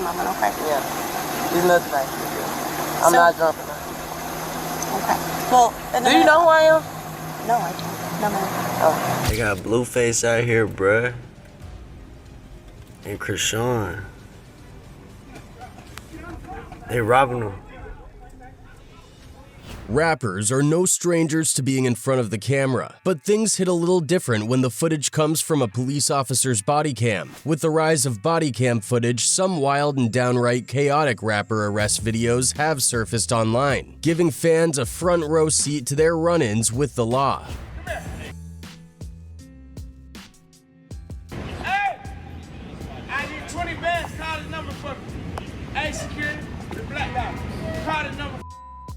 moment, okay? Yeah. There's nothing I can do. I'm not drunk enough. Okay. Well, do you know who I am? No, I don't. No, man. Oh. They got Blueface out here, bruh. And Krishan. They robbing them. Rappers are no strangers to being in front of the camera, but things hit a little different when the footage comes from a police officer's body cam. With the rise of body cam footage, some wild and downright chaotic rapper arrest videos have surfaced online, giving fans a front row seat to their run-ins with the law. Hey! I need 20 bands, call the number for me. Hey, security, the black guy, call the number.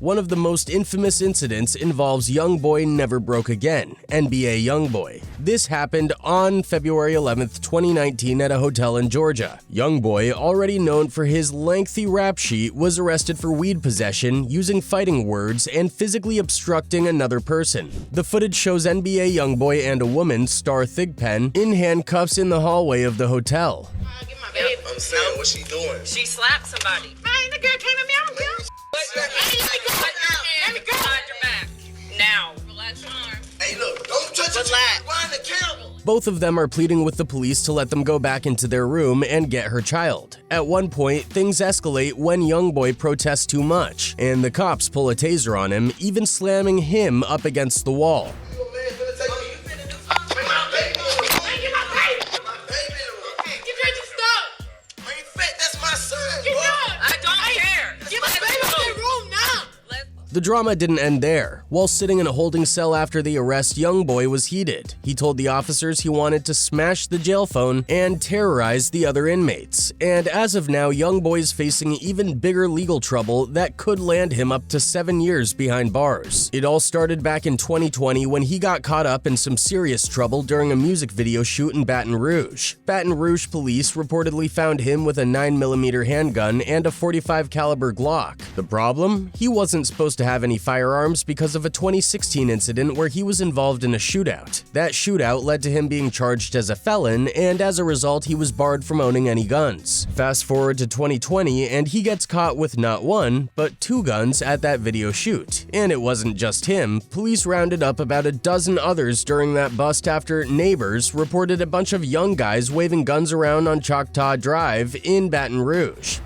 One of the most infamous incidents involves Youngboy Never Broke Again, NBA Youngboy. This happened on February 11th, 2019 at a hotel in Georgia. Youngboy, already known for his lengthy rap sheet, was arrested for weed possession, using fighting words, and physically obstructing another person. The footage shows NBA Youngboy and a woman, Star Thigpen, in handcuffs in the hallway of the hotel. I'm saying, what's she doing? She slapped somebody. Man, the girl came at me. I don't care. Let me go. Behind your back. Now. Relax your arm. Hey, look, don't touch it. Wind the camera. Both of them are pleading with the police to let them go back into their room and get her child. At one point, things escalate when Youngboy protests too much, and the cops pull a taser on him, even slamming him up against the wall. The drama didn't end there. While sitting in a holding cell after the arrest, Youngboy was heated. He told the officers he wanted to smash the jail phone and terrorize the other inmates. And as of now, Youngboy is facing even bigger legal trouble that could land him up to 7 years behind bars. It all started back in 2020 when he got caught up in some serious trouble during a music video shoot in Baton Rouge. Baton Rouge police reportedly found him with a 9mm handgun and a .45 caliber Glock. The problem? He wasn't supposed to have any firearms because of a 2016 incident where he was involved in a shootout. That shootout led to him being charged as a felon, and as a result, he was barred from owning any guns. Fast forward to 2020, and he gets caught with not one, but 2 guns at that video shoot. And it wasn't just him. Police rounded up about a dozen others during that bust after neighbors reported a bunch of young guys waving guns around on Choctaw Drive in Baton Rouge.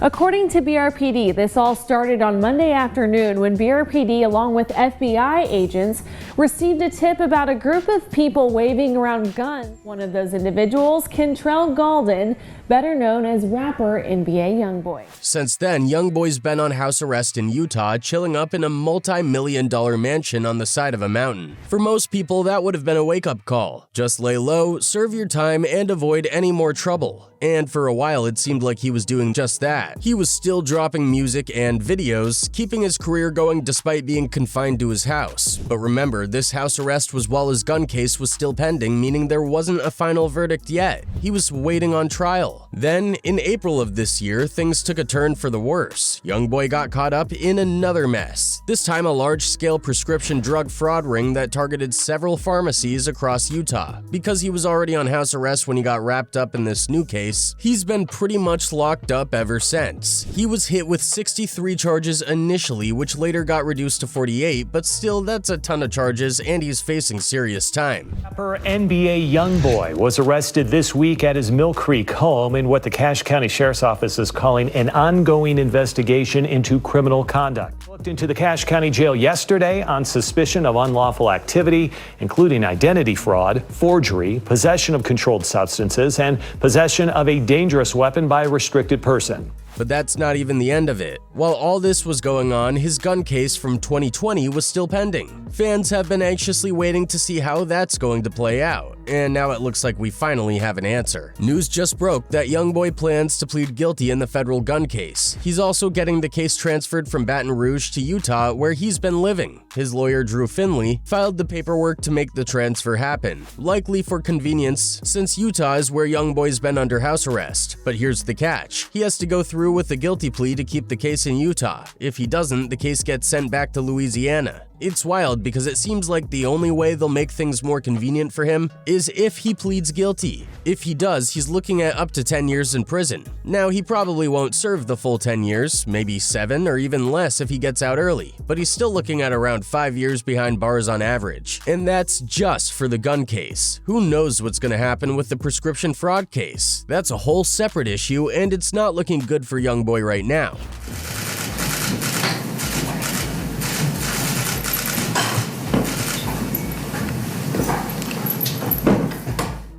According to BRPD, this all started on Monday afternoon when BRPD, along with FBI agents, received a tip about a group of people waving around guns. One of those individuals, Kentrell Galden, better known as rapper NBA Youngboy. Since then, Youngboy's been on house arrest in Utah, chilling up in a multi-million-dollar mansion on the side of a mountain. For most people, that would have been a wake-up call. Just lay low, serve your time, and avoid any more trouble. And for a while, it seemed like he was doing just that. He was still dropping music and videos, keeping his career going despite being confined to his house. But remember, this house arrest was while his gun case was still pending, meaning there wasn't a final verdict yet. He was waiting on trial. Then, in April of this year, things took a turn for the worse. Youngboy got caught up in another mess. This time, a large-scale prescription drug fraud ring that targeted several pharmacies across Utah. Because he was already on house arrest when he got wrapped up in this new case, he's been pretty much locked up ever since. He was hit with 63 charges initially, which later got reduced to 48, but still, that's a ton of charges, and he's facing serious time. Rapper NBA Youngboy was arrested this week at his Mill Creek home in what the Cache County Sheriff's Office is calling an ongoing investigation into criminal conduct. Looked into the Cache County Jail yesterday on suspicion of unlawful activity, including identity fraud, forgery, possession of controlled substances, and possession of a dangerous weapon by a restricted person. But that's not even the end of it. While all this was going on, his gun case from 2020 was still pending. Fans have been anxiously waiting to see how that's going to play out, and now it looks like we finally have an answer. News just broke that Youngboy plans to plead guilty in the federal gun case. He's also getting the case transferred from Baton Rouge to Utah, where he's been living. His lawyer, Drew Finley, filed the paperwork to make the transfer happen, likely for convenience, since Utah is where Youngboy's been under house arrest. But here's the catch. He has to go through with a guilty plea to keep the case in Utah. If he doesn't, the case gets sent back to Louisiana. It's wild because it seems like the only way they'll make things more convenient for him is if he pleads guilty. If he does, he's looking at up to 10 years in prison. Now, he probably won't serve the full 10 years, maybe 7 or even less if he gets out early, but he's still looking at around 5 years behind bars on average. And that's just for the gun case. Who knows what's gonna happen with the prescription fraud case? That's a whole separate issue, and it's not looking good for Youngboy right now.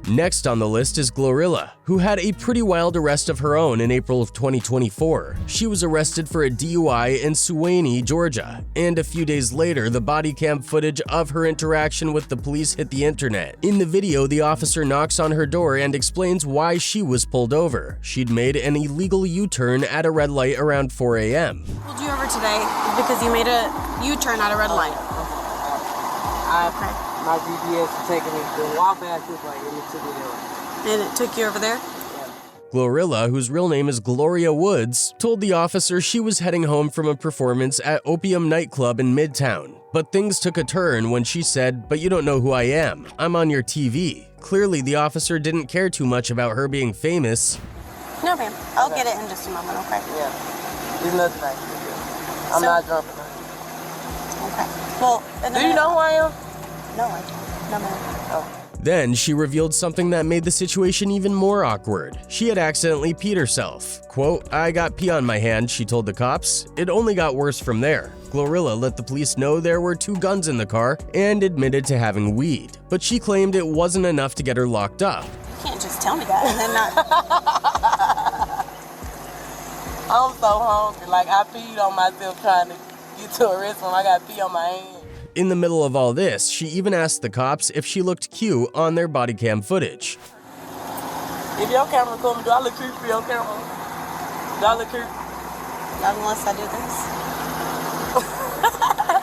Next on the list is Glorilla, who had a pretty wild arrest of her own in April of 2024. She was arrested for a DUI in Suwanee, Georgia, and a few days later, the body cam footage of her interaction with the police hit the internet. In the video, the officer knocks on her door and explains why she was pulled over. She'd made an illegal U-turn at a red light around 4 a.m. Pulled you over today because you made a U-turn at a red light. My GPS is taking me to walk past this way and it took me there. And it took you over there? Glorilla, whose real name is Gloria Woods, told the officer she was heading home from a performance at Opium nightclub in Midtown. But things took a turn when she said, "But you don't know who I am. I'm on your TV." Clearly, the officer didn't care too much about her being famous. No, ma'am. I'll get it in just a moment, okay? Yeah. There's nothing I can do. I'm not drunk enough. Okay. Well, do you know who I am? No, I don't. No, ma'am. Oh. Then she revealed something that made the situation even more awkward. She had accidentally peed herself. Quote, "I got pee on my hand," she told the cops. It only got worse from there. Glorilla let the police know there were 2 guns in the car and admitted to having weed. But she claimed it wasn't enough to get her locked up. You can't just tell me that and then not. I'm so hungry. Like, I peed on myself trying to get to a restaurant. I got pee on my hand. In the middle of all this, she even asked the cops if she looked cute on their body cam footage. If your camera coming, do I look cute for your camera? Do I look cute? Not unless I do this.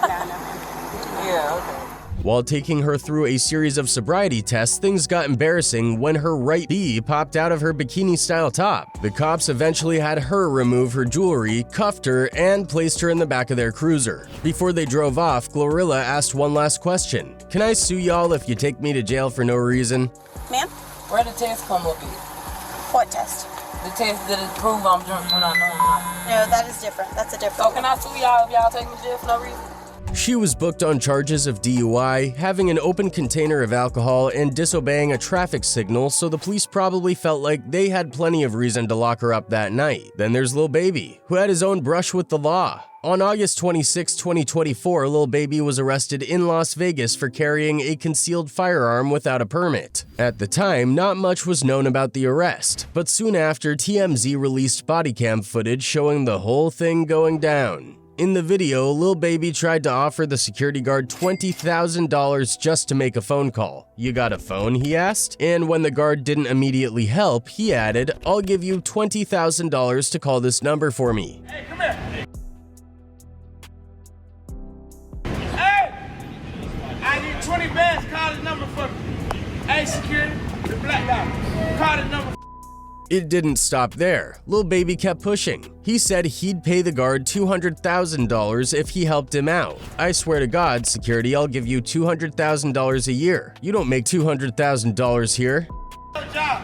No. Yeah, okay. While taking her through a series of sobriety tests, things got embarrassing when her right B popped out of her bikini-style top. The cops eventually had her remove her jewelry, cuffed her, and placed her in the back of their cruiser. Before they drove off, Glorilla asked one last question. "Can I sue y'all if you take me to jail for no reason?" Ma'am? Where the test come up at? What test? The test that it prove I'm drunk when I know I'm not. No, that is different. That's a different So can I sue y'all if y'all take me to jail for no reason? She was booked on charges of DUI, having an open container of alcohol, and disobeying a traffic signal, so the police probably felt like they had plenty of reason to lock her up that night. Then there's Lil Baby, who had his own brush with the law. On August 26, 2024, Lil Baby was arrested in Las Vegas for carrying a concealed firearm without a permit. At the time, not much was known about the arrest, but soon after, TMZ released body cam footage showing the whole thing going down. In the video, Lil Baby tried to offer the security guard $20,000 just to make a phone call. "You got a phone?" he asked. And when the guard didn't immediately help, he added, "I'll give you $20,000 to call this number for me." Hey, come here. Hey! I need 20 bands. Call the number for me. Hey, security, the black guy. Call the number. It didn't stop there. Lil Baby kept pushing. He said he'd pay the guard $200,000 if he helped him out. "I swear to God, security, I'll give you $200,000 a year. You don't make $200,000 here." Job.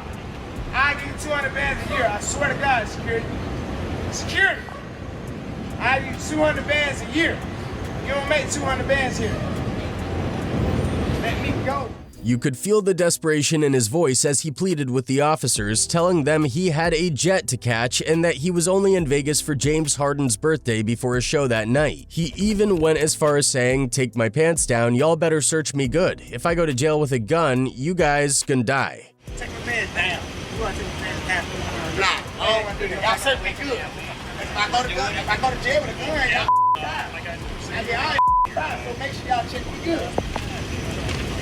I give you 200 bands a year. I swear to God, security. Security. I give you 200 bands a year. You don't make 200 bands here. Let me go. You could feel the desperation in his voice as he pleaded with the officers, telling them he had a jet to catch and that he was only in Vegas for James Harden's birthday before a show that night. He even went as far as saying, "Take my pants down, y'all better search me good. If I go to jail with a gun, you guys gonna die." Take my pants down. You want to take my pants down? Nah, I don't want to do that. Y'all search me good. If I go to jail with a gun, y'all die. So make sure y'all check me good.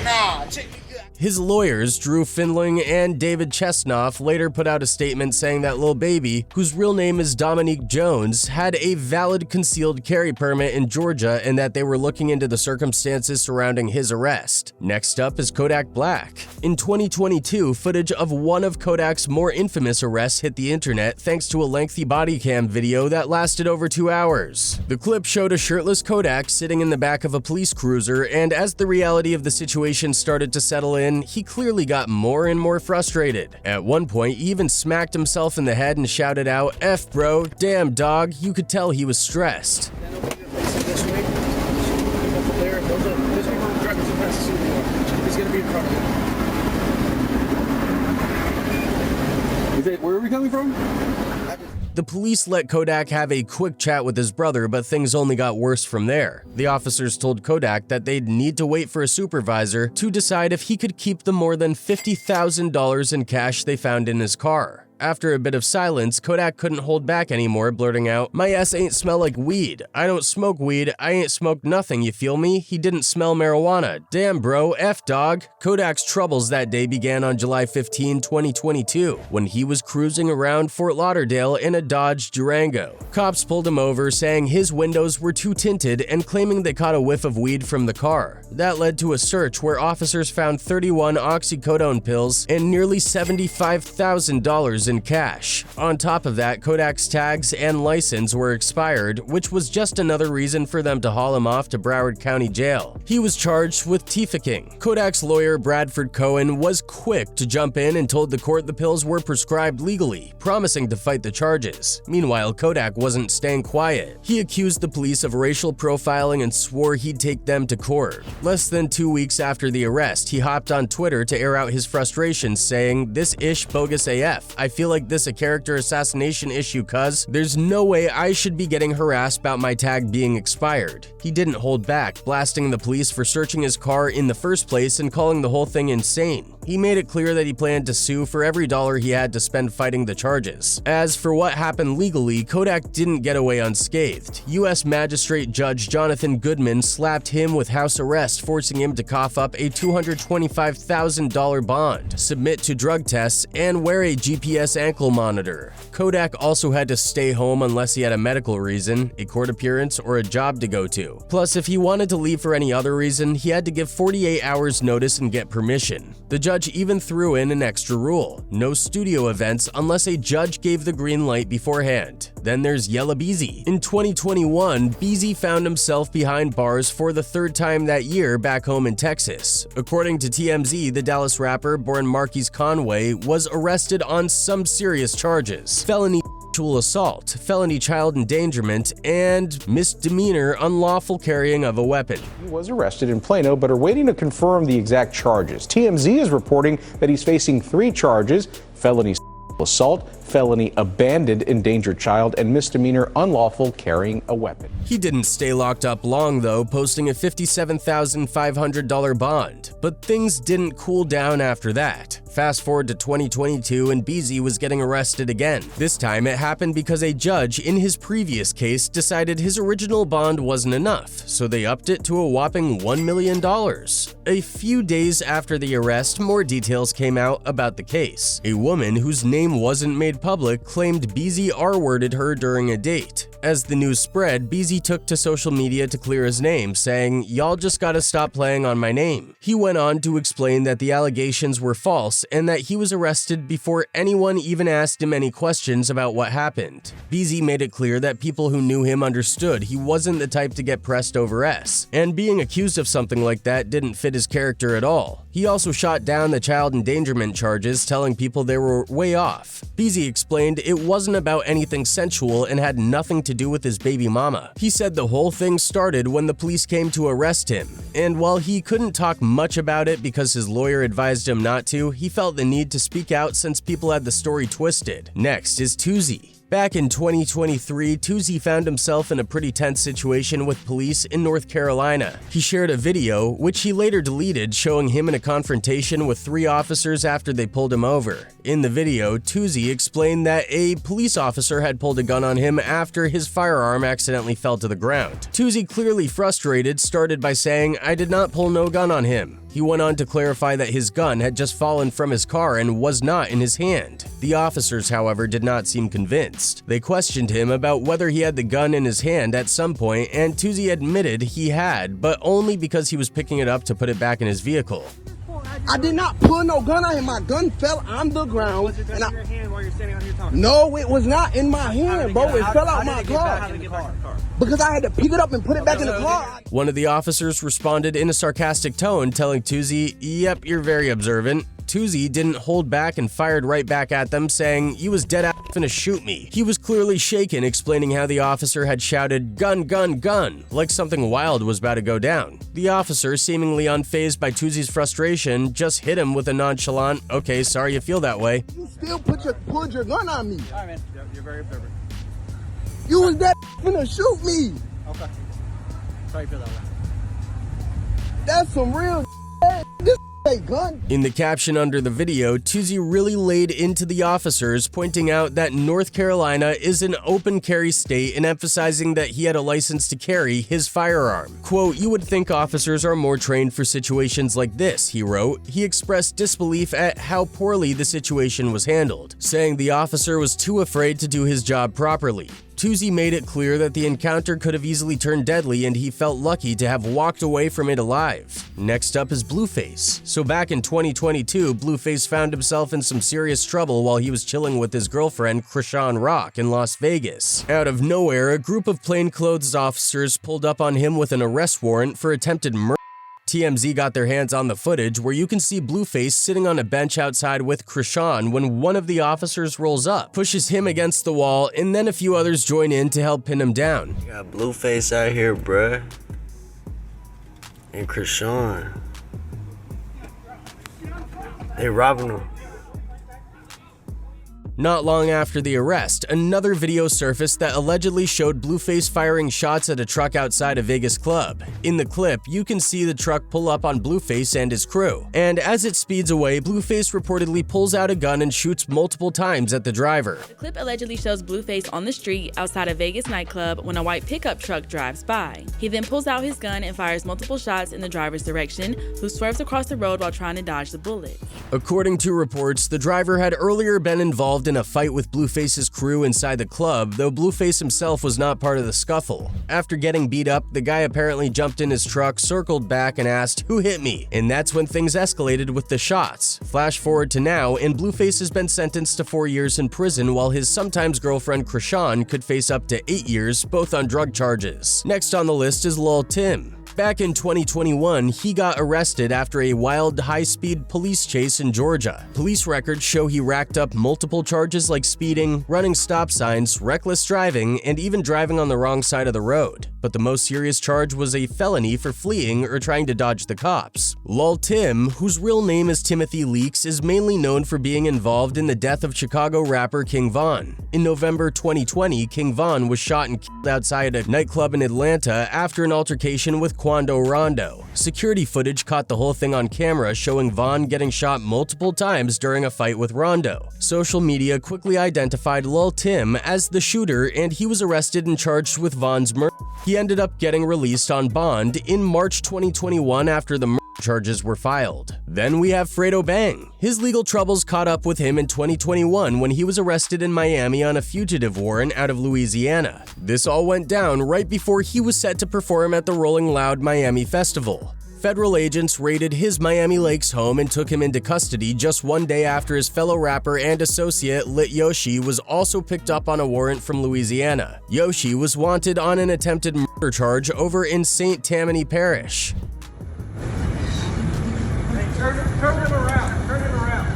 Nah, check me good. His lawyers, Drew Findling and David Chesnoff, later put out a statement saying that Lil Baby, whose real name is Dominique Jones, had a valid concealed carry permit in Georgia and that they were looking into the circumstances surrounding his arrest. Next up is Kodak Black. In 2022, footage of one of Kodak's more infamous arrests hit the internet thanks to a lengthy body cam video that lasted over 2 hours. The clip showed a shirtless Kodak sitting in the back of a police cruiser, and as the reality of the situation started to settle in, he clearly got more and more frustrated. At one point, he even smacked himself in the head and shouted out, "F bro, damn dog," you could tell he was stressed. Where are we coming from? The police let Kodak have a quick chat with his brother, but things only got worse from there. The officers told Kodak that they'd need to wait for a supervisor to decide if he could keep the more than $50,000 in cash they found in his car. After a bit of silence, Kodak couldn't hold back anymore, blurting out, "My ass ain't smell like weed. I don't smoke weed. I ain't smoked nothing, you feel me? He didn't smell marijuana. Damn bro, F dog." Kodak's troubles that day began on July 15, 2022, when he was cruising around Fort Lauderdale in a Dodge Durango. Cops pulled him over, saying his windows were too tinted and claiming they caught a whiff of weed from the car. That led to a search where officers found 31 oxycodone pills and nearly $75,000 in cash. On top of that, Kodak's tags and license were expired, which was just another reason for them to haul him off to Broward County Jail. He was charged with trafficking. Kodak's lawyer, Bradford Cohen, was quick to jump in and told the court the pills were prescribed legally, promising to fight the charges. Meanwhile, Kodak wasn't staying quiet. He accused the police of racial profiling and swore he'd take them to court. Less than 2 weeks after the arrest, he hopped on Twitter to air out his frustrations, saying, "This ish bogus AF. I feel like this a character assassination issue cuz there's no way I should be getting harassed about my tag being expired." He didn't hold back, blasting the police for searching his car in the first place and calling the whole thing insane. He made it clear that he planned to sue for every dollar he had to spend fighting the charges. As for what happened legally, Kodak didn't get away unscathed. U.S. Magistrate Judge Jonathan Goodman slapped him with house arrest, forcing him to cough up a $225,000 bond, submit to drug tests, and wear a GPS ankle monitor. Kodak also had to stay home unless he had a medical reason, a court appearance, or a job to go to. Plus, if he wanted to leave for any other reason, he had to give 48 hours notice and get permission. The judge even threw in an extra rule: no studio events unless a judge gave the green light beforehand. Then there's Yella Beezy. In 2021, Beezy found himself behind bars for the third time that year back home in Texas. According to TMZ, the Dallas rapper, born Marquise Conway, was arrested on some serious charges: felony sexual assault, felony child endangerment, and misdemeanor unlawful carrying of a weapon. He was arrested in Plano, but are waiting to confirm the exact charges. TMZ is reporting that he's facing 3 charges: felony assault, felony abandoned endangered child, and misdemeanor unlawful carrying a weapon. He didn't stay locked up long though, posting a $57,500 bond. But things didn't cool down after that. Fast forward to 2022 and Beezy was getting arrested again. This time it happened because a judge in his previous case decided his original bond wasn't enough, so they upped it to a whopping $1 million. A few days after the arrest, more details came out about the case. A woman whose name wasn't made public claimed Beezy R-worded her during a date. As the news spread, Beezy took to social media to clear his name, saying, "Y'all just gotta stop playing on my name." He went on to explain that the allegations were false and that he was arrested before anyone even asked him any questions about what happened. Beezy made it clear that people who knew him understood he wasn't the type to get pressed over S, and being accused of something like that didn't fit his character at all. He also shot down the child endangerment charges, telling people they were way off. Beezy explained it wasn't about anything sensual and had nothing to do with his baby mama. He said the whole thing started when the police came to arrest him, and while he couldn't talk much about it because his lawyer advised him not to, he felt the need to speak out since people had the story twisted. Next is Tuzi. Back in 2023, Tuzi found himself in a pretty tense situation with police in North Carolina. He shared a video, which he later deleted, showing him in a confrontation with 3 officers after they pulled him over. In the video, Tuzi explained that a police officer had pulled a gun on him after his firearm accidentally fell to the ground. Tuzi, clearly frustrated, started by saying, "I did not pull no gun on him." He went on to clarify that his gun had just fallen from his car and was not in his hand. The officers, however, did not seem convinced. They questioned him about whether he had the gun in his hand at some point, and Tuzi admitted he had, but only because he was picking it up to put it back in his vehicle. I did not pull no gun out, and my gun fell on the ground. Was your gun in your hand while you're standing out here talking? No, it was not in my hand, bro. It fell out my car. Because I had to pick it up and put it back in the car. One of the officers responded in a sarcastic tone, telling Tuzi, "Yep, you're very observant." Tuzi didn't hold back and fired right back at them, saying, "You was dead ass finna shoot me." He was clearly shaken, explaining how the officer had shouted, "Gun, gun, gun," like something wild was about to go down. The officer, seemingly unfazed by Tuzi's frustration, just hit him with a nonchalant, "Okay, sorry you feel that way." You still pulled your gun on me. All right, man. You're very observant. You was that finna shoot me. Okay. Sorry you feel that way. That's some real this gun. In the caption under the video, Tuzi really laid into the officers, pointing out that North Carolina is an open carry state and emphasizing that he had a license to carry his firearm. Quote, "You would think officers are more trained for situations like this," he wrote. He expressed disbelief at how poorly the situation was handled, saying the officer was too afraid to do his job properly. Tuzi made it clear that the encounter could have easily turned deadly and he felt lucky to have walked away from it alive. Next up is Blueface. So back in 2022, Blueface found himself in some serious trouble while he was chilling with his girlfriend Krishan Rock in Las Vegas. Out of nowhere, a group of plainclothes officers pulled up on him with an arrest warrant for attempted murder. TMZ got their hands on the footage where you can see Blueface sitting on a bench outside with Krishan when one of the officers rolls up, pushes him against the wall, and then a few others join in to help pin him down. You got Blueface out here, bruh. And Krishan. They robbing him. Not long after the arrest, another video surfaced that allegedly showed Blueface firing shots at a truck outside a Vegas club. In the clip, you can see the truck pull up on Blueface and his crew. And as it speeds away, Blueface reportedly pulls out a gun and shoots multiple times at the driver. The clip allegedly shows Blueface on the street outside a Vegas nightclub when a white pickup truck drives by. He then pulls out his gun and fires multiple shots in the driver's direction, who swerves across the road while trying to dodge the bullet. According to reports, the driver had earlier been involved in a fight with Blueface's crew inside the club, though Blueface himself was not part of the scuffle. After getting beat up, the guy apparently jumped in his truck, circled back, and asked, "Who hit me?" And that's when things escalated with the shots. Flash forward to now, and Blueface has been sentenced to 4 years in prison, while his sometimes girlfriend Krishan could face up to 8 years, both on drug charges. Next on the list is Lil Tim. Back in 2021, he got arrested after a wild, high-speed police chase in Georgia. Police records show he racked up multiple charges like speeding, running stop signs, reckless driving, and even driving on the wrong side of the road. But the most serious charge was a felony for fleeing or trying to dodge the cops. Lil Tim, whose real name is Timothy Leaks, is mainly known for being involved in the death of Chicago rapper King Von. In November 2020, King Von was shot and killed outside a nightclub in Atlanta after an altercation with Quando Rondo. Security footage caught the whole thing on camera, showing Von getting shot multiple times during a fight with Rondo. Social media quickly identified Lil Tim as the shooter, and he was arrested and charged with Von's murder. He ended up getting released on bond in March 2021 after the murder charges were filed. Then we have Fredo Bang. His legal troubles caught up with him in 2021 when he was arrested in Miami on a fugitive warrant out of Louisiana. This all went down right before he was set to perform at the Rolling Loud Miami Festival. Federal agents raided his Miami Lakes home and took him into custody just one day after his fellow rapper and associate Lit Yoshi was also picked up on a warrant from Louisiana. Yoshi was wanted on an attempted murder charge over in St. Tammany Parish. Turn him around. Turn him around.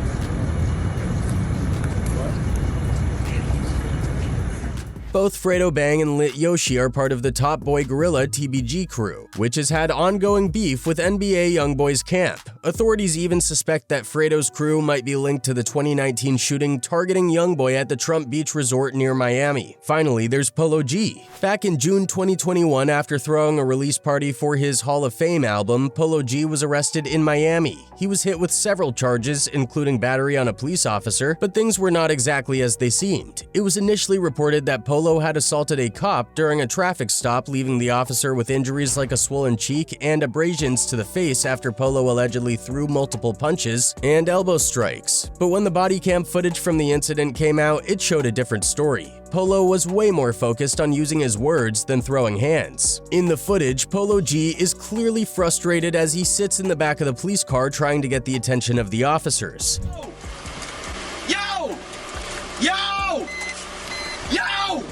Both Fredo Bang and Lit Yoshi are part of the Top Boy Gorilla TBG crew, which has had ongoing beef with NBA Youngboy's camp. Authorities even suspect that Fredo's crew might be linked to the 2019 shooting targeting Youngboy at the Trump Beach Resort near Miami. Finally, there's Polo G. Back in June 2021, after throwing a release party for his Hall of Fame album, Polo G was arrested in Miami. He was hit with several charges, including battery on a police officer, but things were not exactly as they seemed. It was initially reported that Polo Polo had assaulted a cop during a traffic stop, leaving the officer with injuries like a swollen cheek and abrasions to the face after Polo allegedly threw multiple punches and elbow strikes. But when the body cam footage from the incident came out, it showed a different story. Polo was way more focused on using his words than throwing hands. In the footage, Polo G is clearly frustrated as he sits in the back of the police car trying to get the attention of the officers. Yo! Yo! Yo!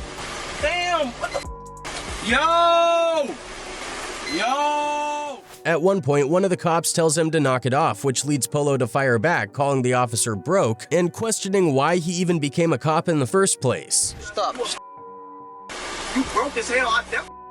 Damn! What the Yo! Yo! At one point, one of the cops tells him to knock it off, which leads Polo to fire back, calling the officer broke and questioning why he even became a cop in the first place. Stop. You broke as hell.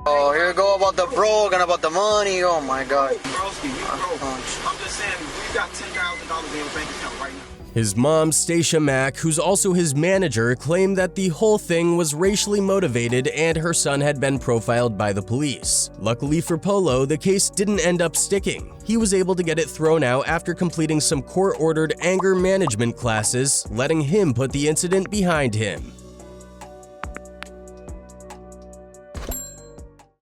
Oh, here we go about the broke and about the money. Oh my God. Broski, you broke. I'm just saying, we got $10,000 in your bank account right now. His mom, Stacia Mack, who's also his manager, claimed that the whole thing was racially motivated and her son had been profiled by the police. Luckily for Polo, the case didn't end up sticking. He was able to get it thrown out after completing some court-ordered anger management classes, letting him put the incident behind him.